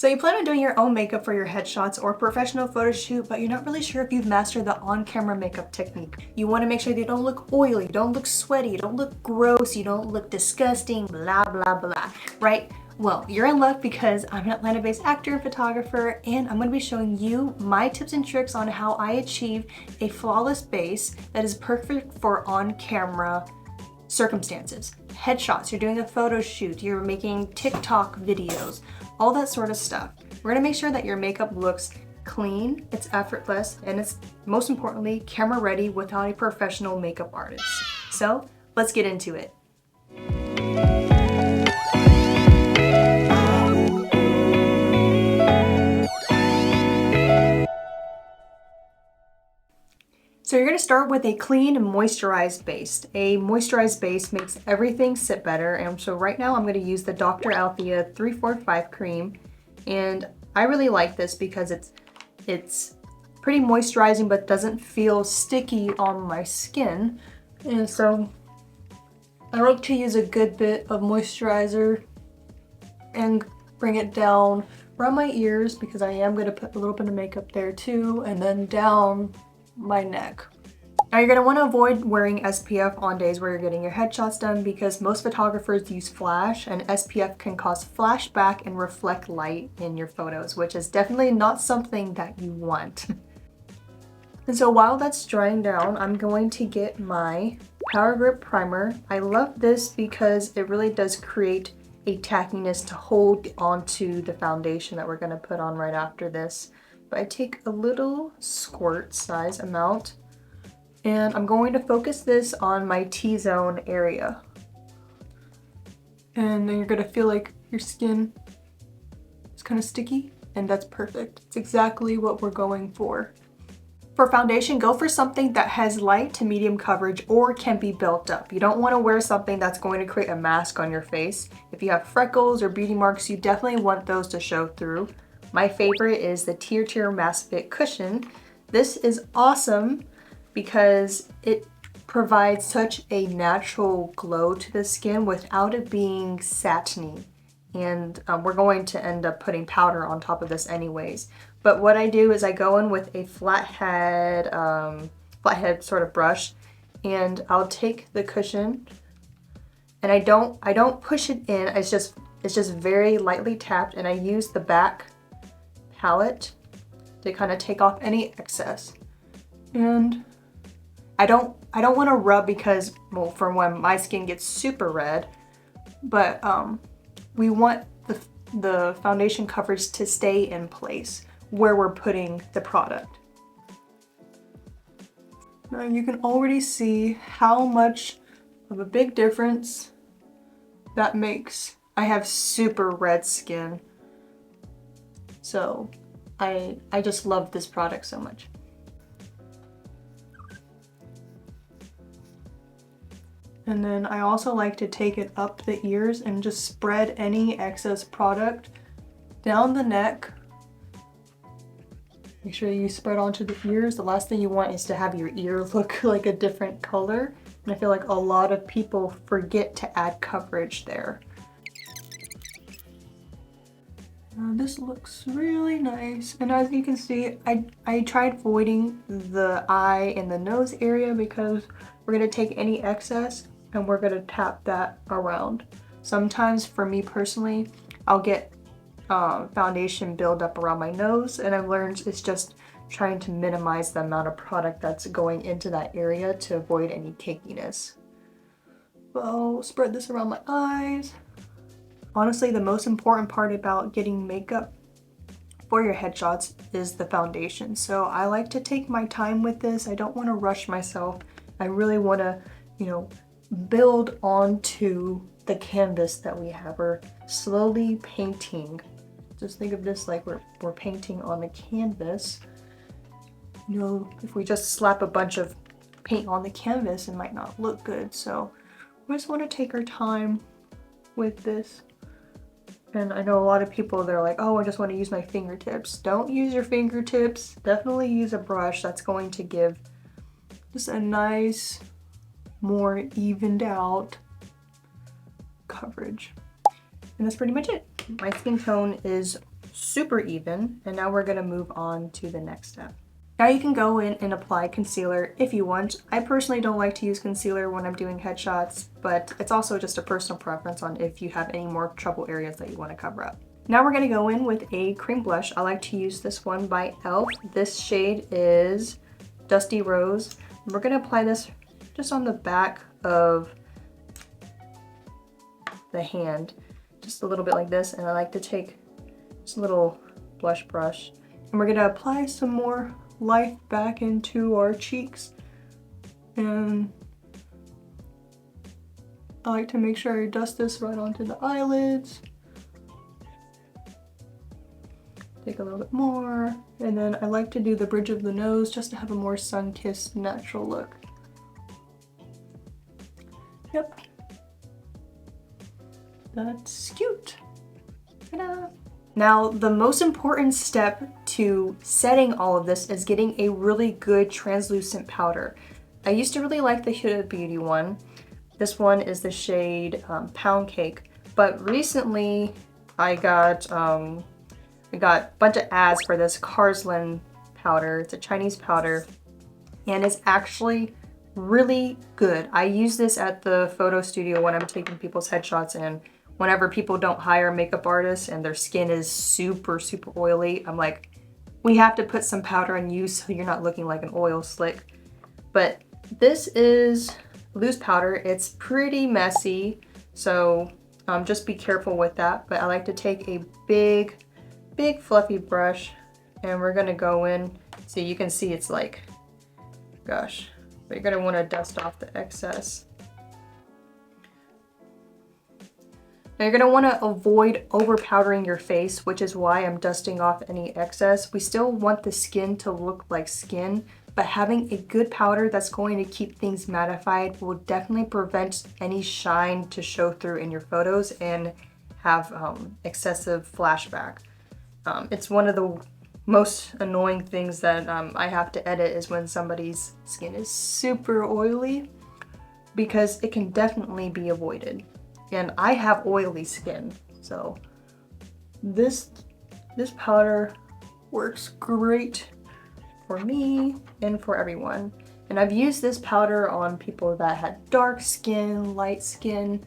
So you plan on doing your own makeup for your headshots or professional photo shoot, but you're not really sure if you've mastered the on-camera makeup technique. You want to make sure that you don't look oily, you don't look sweaty, you don't look gross, you don't look disgusting, blah, blah, blah, right? Well, you're in luck because I'm an Atlanta-based actor and photographer, and I'm going to be showing you my tips and tricks on how I achieve a flawless base that is perfect for on-camera circumstances. Headshots, you're doing a photo shoot, you're making TikTok videos, all that sort of stuff. We're gonna make sure that your makeup looks clean, it's effortless, and it's most importantly camera ready without a professional makeup artist. So let's get into it. So you're gonna start with a clean moisturized base. A moisturized base makes everything sit better, and so right now I'm gonna use the Dr. Althea 345 cream, and I really like this because it's pretty moisturizing but doesn't feel sticky on my skin. And so I like to use a good bit of moisturizer and bring it down around my ears because I am gonna put a little bit of makeup there too, and then down my neck. Now you're going to want to avoid wearing SPF on days where you're getting your headshots done because most photographers use flash, and SPF can cause flashback and reflect light in your photos, which is definitely not something that you want. And so while that's drying down, I'm going to get my Power Grip Primer. I love this because it really does create a tackiness to hold onto the foundation that we're going to put on right after this. But I take a little squirt size amount and I'm going to focus this on my T-zone area. And then you're going to feel like your skin is kind of sticky, and that's perfect. It's exactly what we're going for. For foundation, go for something that has light to medium coverage or can be built up. You don't want to wear something that's going to create a mask on your face. If you have freckles or beauty marks, you definitely want those to show through. My favorite is the Tier Mask Fit Cushion. This is awesome because it provides such a natural glow to the skin without it being satiny. And we're going to end up putting powder on top of this anyways. But what I do is I go in with a flathead sort of brush, and I'll take the cushion, and I don't push it in. It's just very lightly tapped, and I use the back palette to kind of take off any excess. And I don't want to rub because, well, for when my skin gets super red, but we want the foundation coverage to stay in place where we're putting the product. Now you can already see how much of a big difference that makes. I have super red skin. So I just love this product so much. And then I also like to take it up the ears and just spread any excess product down the neck. Make sure you spread onto the ears. The last thing you want is to have your ear look like a different color. And I feel like a lot of people forget to add coverage there. This looks really nice, and as you can see, I tried avoiding the eye and the nose area because we're going to take any excess and we're going to tap that around. Sometimes for me personally, I'll get foundation build up around my nose, and I've learned it's just trying to minimize the amount of product that's going into that area to avoid any cakiness. So I'll spread this around my eyes. Honestly, the most important part about getting makeup for your headshots is the foundation. So I like to take my time with this. I don't want to rush myself. I really want to, build onto the canvas that we have. We're slowly painting. Just think of this like we're painting on a canvas. If we just slap a bunch of paint on the canvas, it might not look good. So we just want to take our time with this. And I know a lot of people, they're like, oh, I just want to use my fingertips. Don't use your fingertips. Definitely use a brush. That's going to give just a nice, more evened out coverage. And that's pretty much it. My skin tone is super even, and now we're gonna move on to the next step. Now you can go in and apply concealer if you want. I personally don't like to use concealer when I'm doing headshots, but it's also just a personal preference on if you have any more trouble areas that you want to cover up. Now we're going to go in with a cream blush. I like to use this one by e.l.f. This shade is Dusty Rose. We're going to apply this just on the back of the hand, just a little bit like this, and I like to take just a little blush brush, and we're going to apply some more life back into our cheeks, and I like to make sure I dust this right onto the eyelids. Take a little bit more, and then I like to do the bridge of the nose just to have a more sun-kissed natural look. Yep. That's cute. Ta-da! Now, the most important step to setting all of this is getting a really good translucent powder. I used to really like the Huda Beauty one. This one is the shade Pound Cake, but recently I got a bunch of ads for this Carslin powder. It's a Chinese powder, and it's actually really good. I use this at the photo studio when I'm taking people's headshots, and whenever people don't hire makeup artists and their skin is super oily, I'm like, we have to put some powder on you so you're not looking like an oil slick. But this is loose powder. It's pretty messy, so just be careful with that. But I like to take a big fluffy brush, and we're gonna go in. So you can see it's like, gosh, but you're gonna want to dust off the excess. Now you're gonna want to avoid over powdering your face, which is why I'm dusting off any excess. We still want the skin to look like skin, but having a good powder that's going to keep things mattified will definitely prevent any shine to show through in your photos and have excessive flashback. It's one of the most annoying things that I have to edit is when somebody's skin is super oily, because it can definitely be avoided. And I have oily skin, so this powder works great for me and for everyone. And I've used this powder on people that had dark skin, light skin.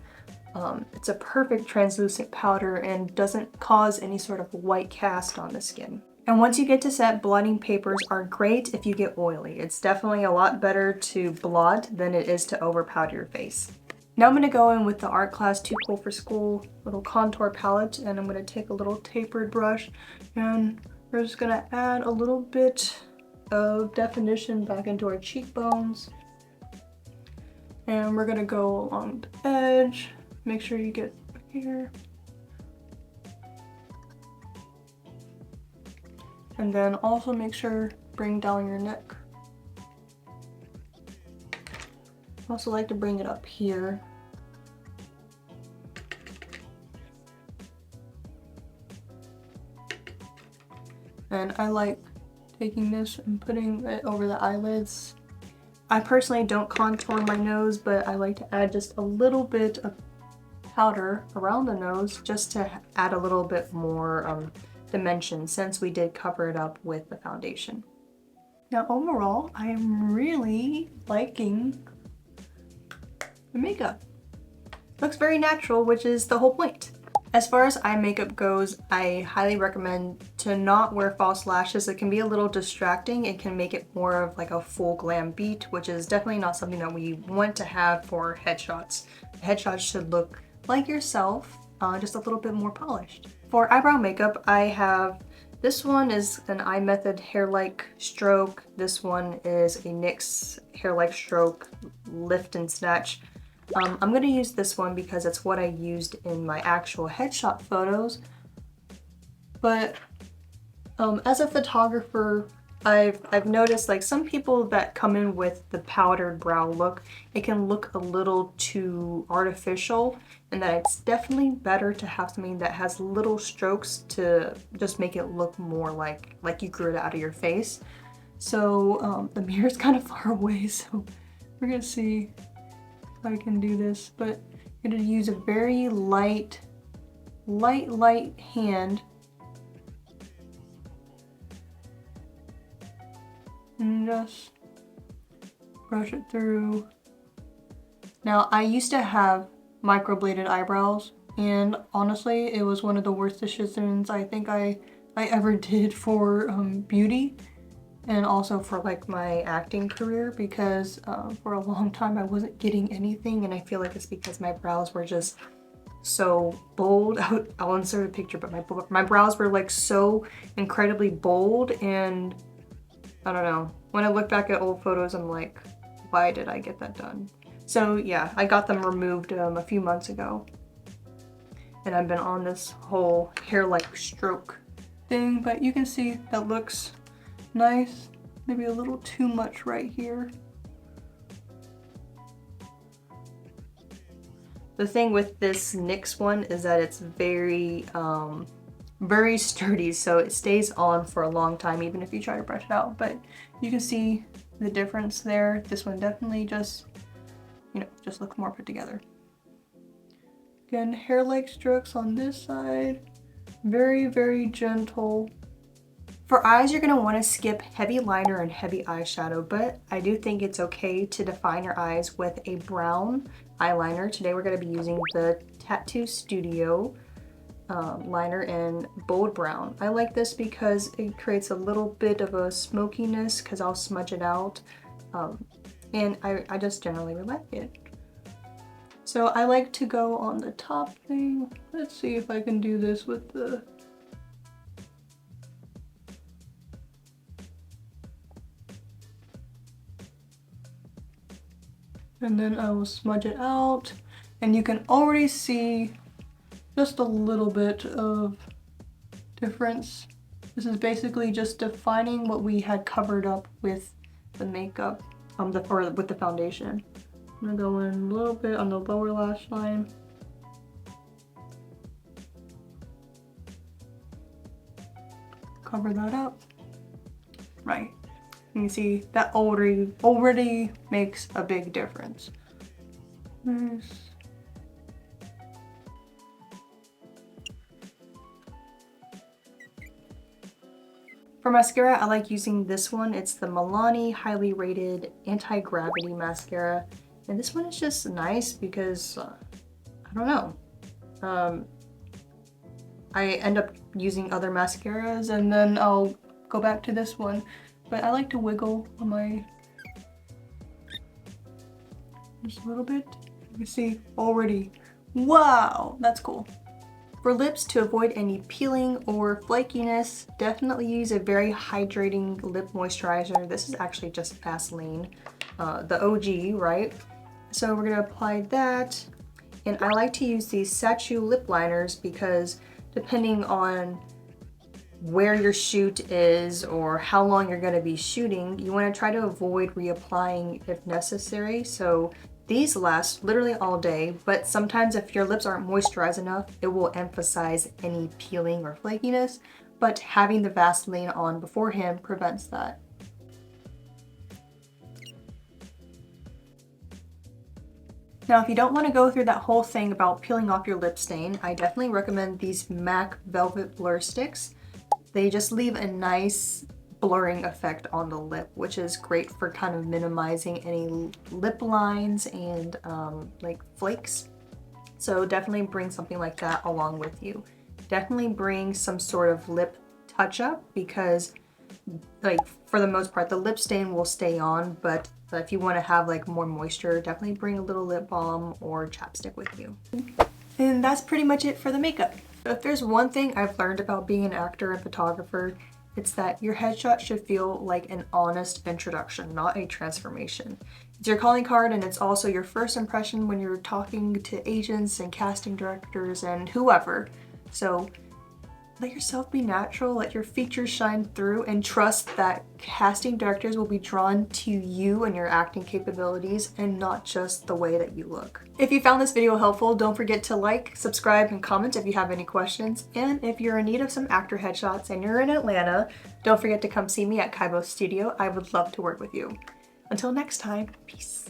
It's a perfect translucent powder and doesn't cause any sort of white cast on the skin. And once you get to set, blotting papers are great if you get oily. It's definitely a lot better to blot than it is to over powder your face. Now I'm going to go in with the Art Class Too Cool for School little contour palette, and I'm going to take a little tapered brush, and we're just going to add a little bit of definition back into our cheekbones. And we're going to go along the edge. Make sure you get here. And then also make sure bring down your neck. I also like to bring it up here. And I like taking this and putting it over the eyelids. I personally don't contour my nose, but I like to add just a little bit of powder around the nose just to add a little bit more dimension, since we did cover it up with the foundation. Now overall, I am really liking the makeup. Looks very natural, which is the whole point. As far as eye makeup goes, I highly recommend to not wear false lashes. It can be a little distracting. It can make it more of like a full glam beat, which is definitely not something that we want to have for headshots. Headshots should look like yourself, just a little bit more polished. For eyebrow makeup, I have, this one is an Eye Method Hair Like Stroke. This one is a NYX Hair Like Stroke Lift and Snatch. I'm going to use this one because it's what I used in my actual headshot photos. But as a photographer, I've noticed like some people that come in with the powdered brow look, it can look a little too artificial, and that it's definitely better to have something that has little strokes to just make it look more like you grew it out of your face. So the mirror's kind of far away, so we're gonna see if I can do this, but I'm gonna use a very light hand and just brush it through. Now, I used to have microbladed eyebrows, and honestly, it was one of the worst decisions I think I ever did for beauty, and also for like my acting career, because for a long time I wasn't getting anything, and I feel like it's because my brows were just so bold. I'll insert a picture, but my brows were like so incredibly bold, and I don't know. When I look back at old photos, I'm like, why did I get that done? So yeah, I got them removed a few months ago, and I've been on this whole hair-like stroke thing, but you can see that looks nice. Maybe a little too much right here. The thing with this NYX one is that it's very, very sturdy, so it stays on for a long time even if you try to brush it out. But you can see the difference there. This one definitely just, you know, just looks more put together. Again, hair-like strokes on this side. Very, very gentle. For eyes, you're going to want to skip heavy liner and heavy eyeshadow, but I do think it's okay to define your eyes with a brown eyeliner. Today we're going to be using the Tattoo Studio liner in bold brown. I like this because it creates a little bit of a smokiness because I'll smudge it out, and I just generally like it. So I like to go on the top thing. Let's see if I can do this with the... And then I will smudge it out, and you can already see just a little bit of difference. This is basically just defining what we had covered up with the makeup, or with the foundation. I'm gonna go in a little bit on the lower lash line. Cover that up. Right. You can see that already makes a big difference. Nice. For mascara, I like using this one. It's the Milani highly rated anti-gravity mascara. And this one is just nice because, I don't know. I end up using other mascaras and then I'll go back to this one. But I like to wiggle on my, just a little bit. You can see already, wow, that's cool. For lips, to avoid any peeling or flakiness, definitely use a very hydrating lip moisturizer. This is actually just Vaseline, the OG, right? So we're gonna apply that. And I like to use these Sachu lip liners because depending on where your shoot is or how long you're going to be shooting, you want to try to avoid reapplying if necessary. So these last literally all day, but sometimes if your lips aren't moisturized enough, it will emphasize any peeling or flakiness, but having the Vaseline on beforehand prevents that. Now, if you don't want to go through that whole thing about peeling off your lip stain, I definitely recommend these MAC Velvet Blur Sticks. They just leave a nice blurring effect on the lip, which is great for kind of minimizing any lip lines and like flakes. So definitely bring something like that along with you. Definitely bring some sort of lip touch-up because, like, for the most part, the lip stain will stay on, but if you want to have like more moisture, definitely bring a little lip balm or chapstick with you. And that's pretty much it for the makeup. If there's one thing I've learned about being an actor and photographer, it's that your headshot should feel like an honest introduction, not a transformation. It's your calling card, and it's also your first impression when you're talking to agents and casting directors and whoever. So let yourself be natural, let your features shine through, and trust that casting directors will be drawn to you and your acting capabilities and not just the way that you look. If you found this video helpful, don't forget to like, subscribe, and comment if you have any questions. And if you're in need of some actor headshots and you're in Atlanta, don't forget to come see me at Kynder Studio. I would love to work with you. Until next time, peace.